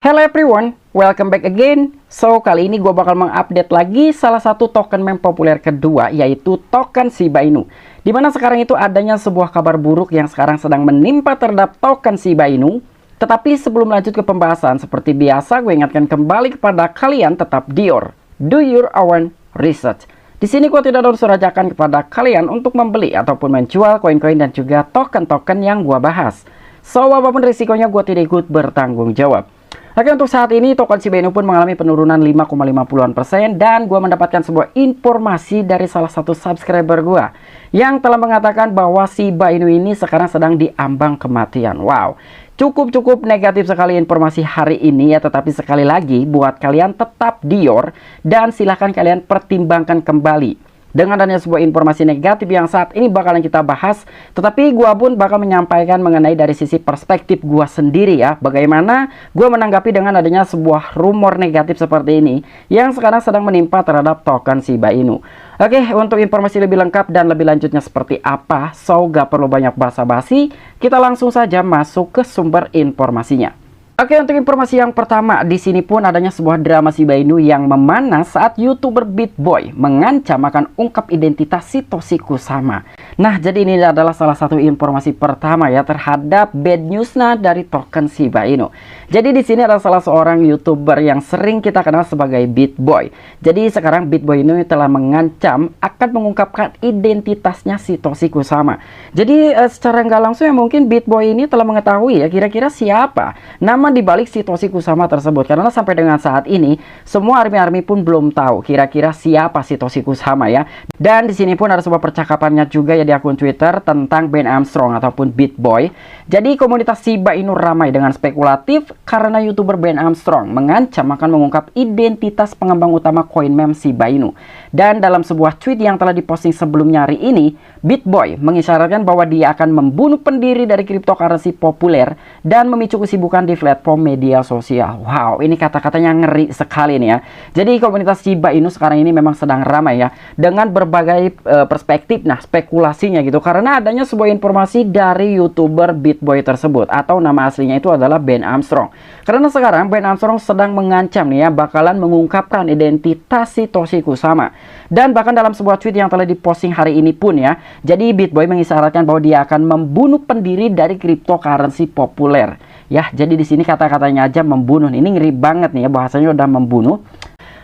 Hello everyone, welcome back again. So, kali ini gue bakal mengupdate lagi salah satu token meme populer kedua, yaitu token Shiba Inu. Dimana sekarang itu adanya sebuah kabar buruk yang sekarang sedang menimpa terhadap token Shiba Inu. Tetapi sebelum lanjut ke pembahasan, seperti biasa gue ingatkan kembali kepada kalian tetap do your own research. Di sini gue tidak ada unsur ajakan kepada kalian untuk membeli ataupun menjual koin-koin dan juga token-token yang gue bahas. So, apapun risikonya gue tidak ikut bertanggung jawab. Oke, untuk saat ini token Shiba Inu pun mengalami penurunan 5,50% dan gue mendapatkan sebuah informasi dari salah satu subscriber gue yang telah mengatakan bahwa Shiba Inu ini sekarang sedang diambang kematian. Wow, cukup negatif sekali informasi hari ini ya, tetapi sekali lagi buat kalian tetap dan silahkan kalian pertimbangkan kembali. Dengan adanya sebuah informasi negatif yang saat ini bakalan kita bahas, tetapi gua pun bakal menyampaikan mengenai dari sisi perspektif gua sendiri ya, bagaimana gua menanggapi dengan adanya sebuah rumor negatif seperti ini yang sekarang sedang menimpa terhadap token Shiba Inu. Oke, untuk informasi lebih lengkap dan lebih lanjutnya seperti apa, so gak perlu banyak basa-basi, kita langsung saja masuk ke sumber informasinya. Oke, untuk informasi yang pertama, di sini pun adanya sebuah drama Shiba Inu yang memanas saat YouTuber BitBoy mengancam akan ungkap identitas Satoshi Kusama. Nah, jadi ini adalah salah satu informasi pertama ya terhadap bad newsnya dari token Shiba Inu. Jadi di sini adalah salah seorang YouTuber yang sering kita kenal sebagai BitBoy. Jadi sekarang BitBoy ini telah mengancam akan mengungkapkan identitasnya Satoshi Kusama. Jadi secara nggak langsung ya mungkin BitBoy ini telah mengetahui ya kira-kira siapa nama di balik Satoshi Kusama tersebut, karena sampai dengan saat ini semua army pun belum tahu kira-kira siapa Satoshi Kusama ya. Dan di sini pun ada sebuah percakapannya juga ya di akun Twitter tentang Ben Armstrong ataupun BitBoy. Jadi komunitas Shiba Inu ramai dengan spekulatif karena YouTuber Ben Armstrong mengancam akan mengungkap identitas pengembang utama koin meme Shiba Inu. Dan dalam sebuah tweet yang telah diposting sebelumnya hari ini, BitBoy mengisyaratkan bahwa dia akan membunuh pendiri dari cryptocurrency populer dan memicu kesibukan di platform media sosial. Wow, ini kata-katanya ngeri sekali nih ya. Jadi komunitas Shiba Inu sekarang ini memang sedang ramai ya dengan berbagai perspektif, nah spekulasinya gitu, karena adanya sebuah informasi dari YouTuber BitBoy tersebut atau nama aslinya itu adalah Ben Armstrong. Karena sekarang Ben Armstrong sedang mengancam nih ya bakalan mengungkapkan identitas Satoshi Kusama. Dan bahkan dalam sebuah tweet yang telah diposting hari ini pun ya, jadi BitBoy mengisyaratkan bahwa dia akan membunuh pendiri dari cryptocurrency populer. Ya, jadi di sini kata-katanya aja membunuh. Ini ngeri banget nih ya, bahasanya udah membunuh.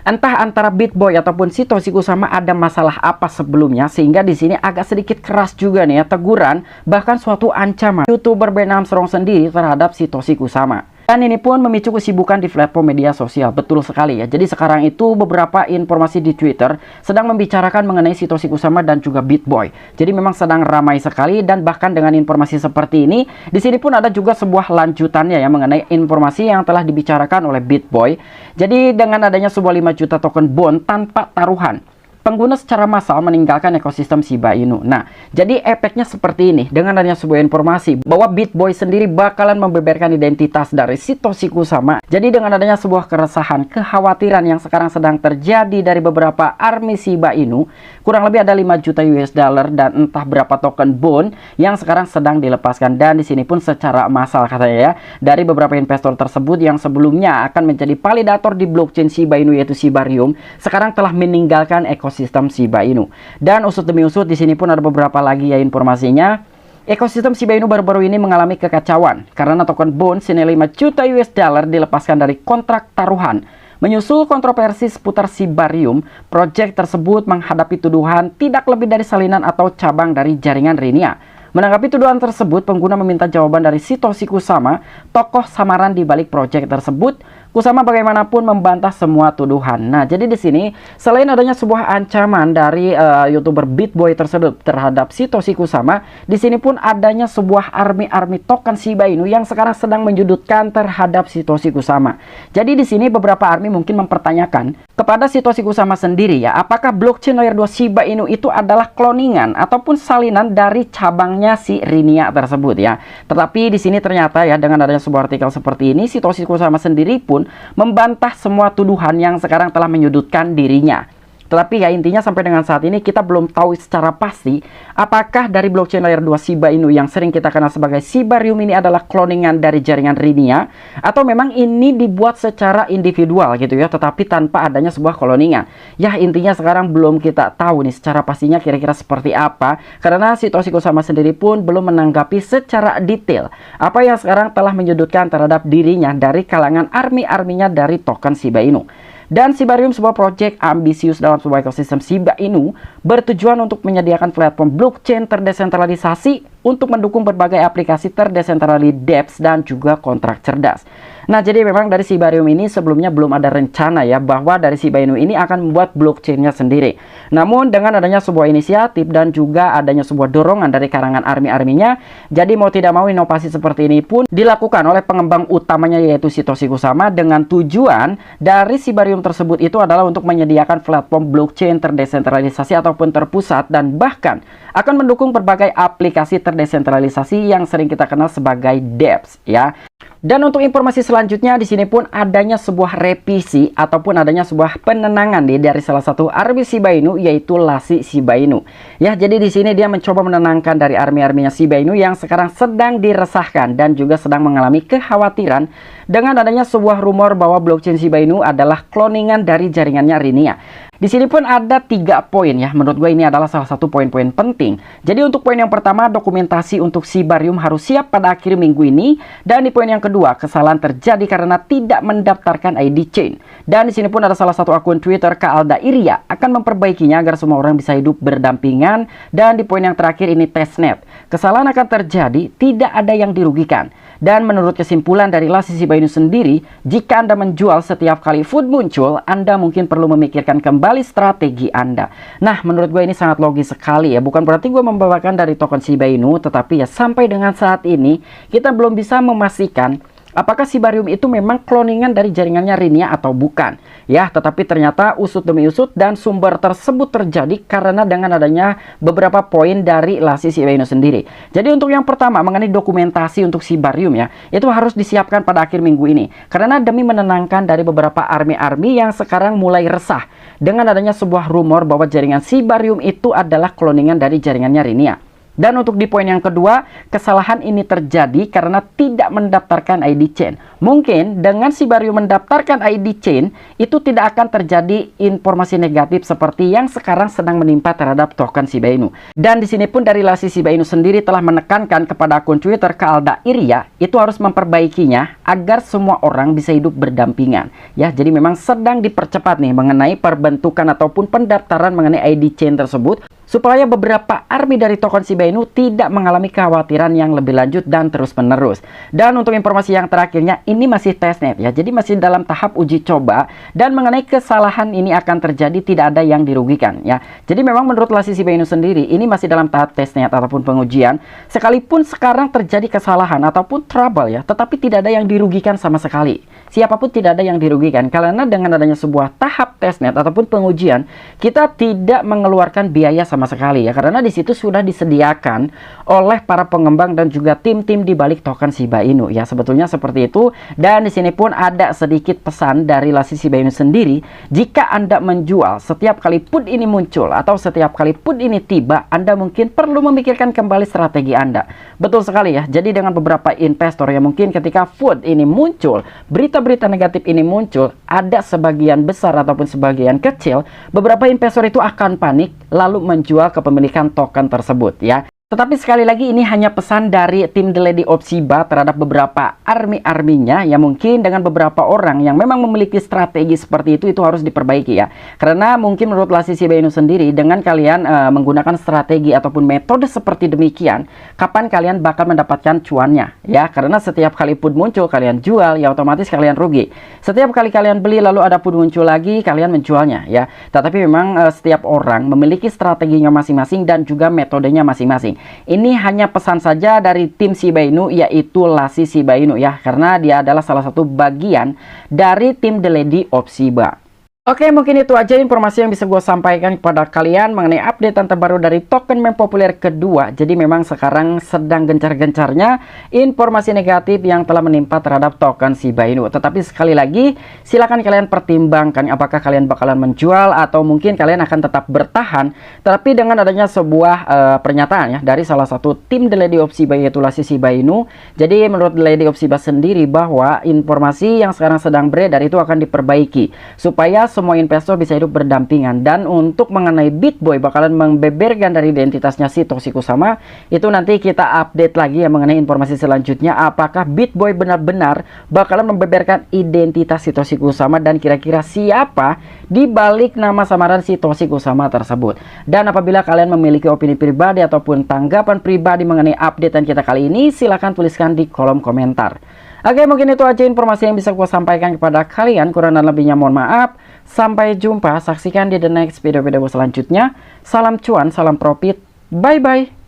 Entah antara BitBoy ataupun Satoshi Kusama ada masalah apa sebelumnya sehingga di sini agak sedikit keras juga nih ya teguran, bahkan suatu ancaman YouTuber Ben Armstrong sendiri terhadap Satoshi Kusama. Dan ini pun memicu kesibukan di platform media sosial. Betul sekali ya. Jadi sekarang itu beberapa informasi di Twitter sedang membicarakan mengenai Satoshi Kusama dan juga BitBoy. Jadi memang sedang ramai sekali, dan bahkan dengan informasi seperti ini, di sini pun ada juga sebuah lanjutannya ya mengenai informasi yang telah dibicarakan oleh BitBoy. Jadi dengan adanya sebuah 5 juta token bond tanpa taruhan, pengguna secara massal meninggalkan ekosistem Shiba Inu. Nah, jadi efeknya seperti ini. Dengan adanya sebuah informasi bahwa BitBoy sendiri bakalan membeberkan identitas dari Satoshi Kusama. Jadi dengan adanya sebuah keresahan, kekhawatiran yang sekarang sedang terjadi dari beberapa army Shiba Inu, kurang lebih ada 5 juta US dollar dan entah berapa token bond yang sekarang sedang dilepaskan. Dan di sini pun secara massal katanya ya, dari beberapa investor tersebut yang sebelumnya akan menjadi validator di blockchain Shiba Inu yaitu Shibarium, sekarang telah meninggalkan ekosistem Shiba Inu. Dan usut demi usut di sini pun ada beberapa lagi ya informasinya. Ekosistem Shiba Inu baru-baru ini mengalami kekacauan karena token bond senilai 5 juta US dollar dilepaskan dari kontrak taruhan. Menyusul kontroversi seputar Shibarium, proyek tersebut menghadapi tuduhan tidak lebih dari salinan atau cabang dari jaringan Rinia. Menanggapi tuduhan tersebut, pengguna meminta jawaban dari Satoshi Kusama, tokoh samaran di balik proyek tersebut. Kusama bagaimanapun membantah semua tuduhan. Nah, jadi di sini selain adanya sebuah ancaman dari YouTuber BitBoy tersebut terhadap Satoshi Kusama, di sini pun adanya sebuah army token Shiba Inu yang sekarang sedang menjudutkan terhadap Satoshi Kusama. Jadi di sini beberapa army mungkin mempertanyakan kepada Satoshi Kusama sendiri ya, apakah blockchain layer 2 Shiba Inu itu adalah cloningan ataupun salinan dari cabangnya si Rinia tersebut ya. Tetapi di sini ternyata ya dengan adanya sebuah artikel seperti ini, Satoshi Kusama sendiri pun membantah semua tuduhan yang sekarang telah menyudutkan dirinya. Tetapi ya intinya sampai dengan saat ini kita belum tahu secara pasti apakah dari blockchain layer 2 Shiba Inu yang sering kita kenal sebagai Shibarium ini adalah cloningan dari jaringan Rinia, atau memang ini dibuat secara individual gitu ya, tetapi tanpa adanya sebuah cloningan. Ya intinya sekarang belum kita tahu nih secara pastinya kira-kira seperti apa, karena Satoshi Kusama sendiri pun belum menanggapi secara detail apa yang sekarang telah menyudutkan terhadap dirinya dari kalangan army-arminya dari token Shiba Inu. Dan Shibarium, sebuah proyek ambisius dalam sebuah ekosistem Shiba Inu, bertujuan untuk menyediakan platform blockchain terdesentralisasi untuk mendukung berbagai aplikasi terdesentralisasi dApps dan juga kontrak cerdas. Nah, jadi memang dari Shibarium ini sebelumnya belum ada rencana ya bahwa dari Shiba Inu ini akan membuat blockchainnya sendiri. Namun dengan adanya sebuah inisiatif dan juga adanya sebuah dorongan dari karangan army-arminya, jadi mau tidak mau inovasi seperti ini pun dilakukan oleh pengembang utamanya yaitu Satoshi Kusama, dengan tujuan dari Shibarium tersebut itu adalah untuk menyediakan platform blockchain terdesentralisasi ataupun terpusat, dan bahkan akan mendukung berbagai aplikasi terdesentralisasi yang sering kita kenal sebagai dApps ya. Dan untuk informasi selanjutnya, di sini pun adanya sebuah revisi ataupun adanya sebuah penenangan dari salah satu army Shiba Inu, yaitu Lassi Shiba Inu. Ya, jadi di sini dia mencoba menenangkan dari army-arminya Shiba Inu yang sekarang sedang diresahkan dan juga sedang mengalami kekhawatiran dengan adanya sebuah rumor bahwa blockchain Shiba Inu adalah cloningan dari jaringannya Rinia. Di sini pun ada 3 poin ya, menurut gue ini adalah salah satu poin-poin penting. Jadi untuk poin yang pertama, dokumentasi untuk Shibarium harus siap pada akhir minggu ini. Dan di poin yang kedua, kesalahan terjadi karena tidak mendaftarkan ID chain. Dan di sini pun ada salah satu akun Twitter, Kaaldairya, akan memperbaikinya agar semua orang bisa hidup berdampingan. Dan di poin yang terakhir ini testnet, kesalahan akan terjadi, tidak ada yang dirugikan. Dan menurut kesimpulan dari Lassi Shiba Inu sendiri, jika Anda menjual setiap kali food muncul, Anda mungkin perlu memikirkan kembali strategi Anda. Nah, menurut gue ini sangat logis sekali ya. Bukan berarti gue membawakan dari token Shiba Inu, tetapi ya sampai dengan saat ini kita belum bisa memastikan apakah Shibarium itu memang cloningan dari jaringannya Rinia atau bukan. Ya, tetapi ternyata usut demi usut dan sumber tersebut terjadi karena dengan adanya beberapa poin dari Lassi Shiba Inu sendiri. Jadi untuk yang pertama mengenai dokumentasi untuk Shibarium ya, itu harus disiapkan pada akhir minggu ini. Karena demi menenangkan dari beberapa army-army yang sekarang mulai resah dengan adanya sebuah rumor bahwa jaringan Shibarium itu adalah cloningan dari jaringannya Rinia. Dan untuk di poin yang kedua, kesalahan ini terjadi karena tidak mendaftarkan ID chain. Mungkin dengan Shibarium mendaftarkan ID chain, itu tidak akan terjadi informasi negatif seperti yang sekarang sedang menimpa terhadap token Shiba Inu. Dan di sini pun dari Lassi Shiba Inu sendiri telah menekankan kepada akun Twitter Kaaldairya itu harus memperbaikinya agar semua orang bisa hidup berdampingan. Ya, jadi memang sedang dipercepat nih mengenai perbentukan ataupun pendaftaran mengenai ID chain tersebut, supaya beberapa army dari token Shiba Inu tidak mengalami kekhawatiran yang lebih lanjut dan terus-menerus. Dan untuk informasi yang terakhirnya, ini masih testnet ya, jadi masih dalam tahap uji coba, dan mengenai kesalahan ini akan terjadi, tidak ada yang dirugikan ya. Jadi memang menurut Lassi Shiba Inu sendiri, ini masih dalam tahap testnet ataupun pengujian. Sekalipun sekarang terjadi kesalahan ataupun trouble ya, tetapi tidak ada yang dirugikan sama sekali. Siapapun tidak ada yang dirugikan, karena dengan adanya sebuah tahap testnet ataupun pengujian, kita tidak mengeluarkan biaya sama sekali ya, karena di situ sudah disediakan oleh para pengembang dan juga tim-tim di balik token Shiba Inu ya, sebetulnya seperti itu. Dan di sini pun ada sedikit pesan dari Lassi Shiba Inu sendiri, jika Anda menjual setiap kali put ini muncul atau setiap kali put ini tiba, Anda mungkin perlu memikirkan kembali strategi Anda. Betul sekali ya, jadi dengan beberapa investor yang mungkin ketika put ini muncul, berita-berita negatif ini muncul, ada sebagian besar ataupun sebagian kecil beberapa investor itu akan panik lalu menjual kepemilikan token tersebut ya. Tetapi sekali lagi ini hanya pesan dari tim The Lady of Shiba terhadap beberapa army-arminya, ya mungkin dengan beberapa orang yang memang memiliki strategi seperti itu harus diperbaiki ya. Karena mungkin menurut Lassi Shiba Inu sendiri, dengan kalian menggunakan strategi ataupun metode seperti demikian, kapan kalian bakal mendapatkan cuannya ya. Karena setiap kali put muncul kalian jual, ya otomatis kalian rugi. Setiap kali kalian beli lalu ada put muncul lagi, kalian menjualnya ya. Tetapi memang setiap orang memiliki strateginya masing-masing dan juga metodenya masing-masing. Ini hanya pesan saja dari tim Shiba Inu, yaitu Lassi Shiba Inu ya, karena dia adalah salah satu bagian dari tim The Lady of Shiba. Oke, mungkin itu aja informasi yang bisa gue sampaikan kepada kalian mengenai update terbaru dari token meme populer kedua. Jadi memang sekarang sedang gencar-gencarnya informasi negatif yang telah menimpa terhadap token Shiba Inu. Tetapi sekali lagi, silakan kalian pertimbangkan apakah kalian bakalan menjual atau mungkin kalian akan tetap bertahan. Tapi dengan adanya sebuah pernyataan ya dari salah satu tim The Lady of Shiba, yaitu si Shiba Inu. Jadi menurut The Lady of Shiba sendiri bahwa informasi yang sekarang sedang beredar itu akan diperbaiki supaya semua investor bisa hidup berdampingan. Dan untuk mengenai BitBoy bakalan membeberkan dari identitasnya si Satoshi Kusama, itu nanti kita update lagi ya mengenai informasi selanjutnya, apakah BitBoy benar-benar bakalan membeberkan identitas si Satoshi Kusama dan kira-kira siapa di balik nama samaran si Satoshi Kusama tersebut. Dan apabila kalian memiliki opini pribadi ataupun tanggapan pribadi mengenai updatean kita kali ini, silahkan tuliskan di kolom komentar. Oke, mungkin itu aja informasi yang bisa gue sampaikan kepada kalian. Kurang dan lebihnya mohon maaf. Sampai jumpa, saksikan di the next video-video selanjutnya. Salam cuan, salam profit, bye-bye.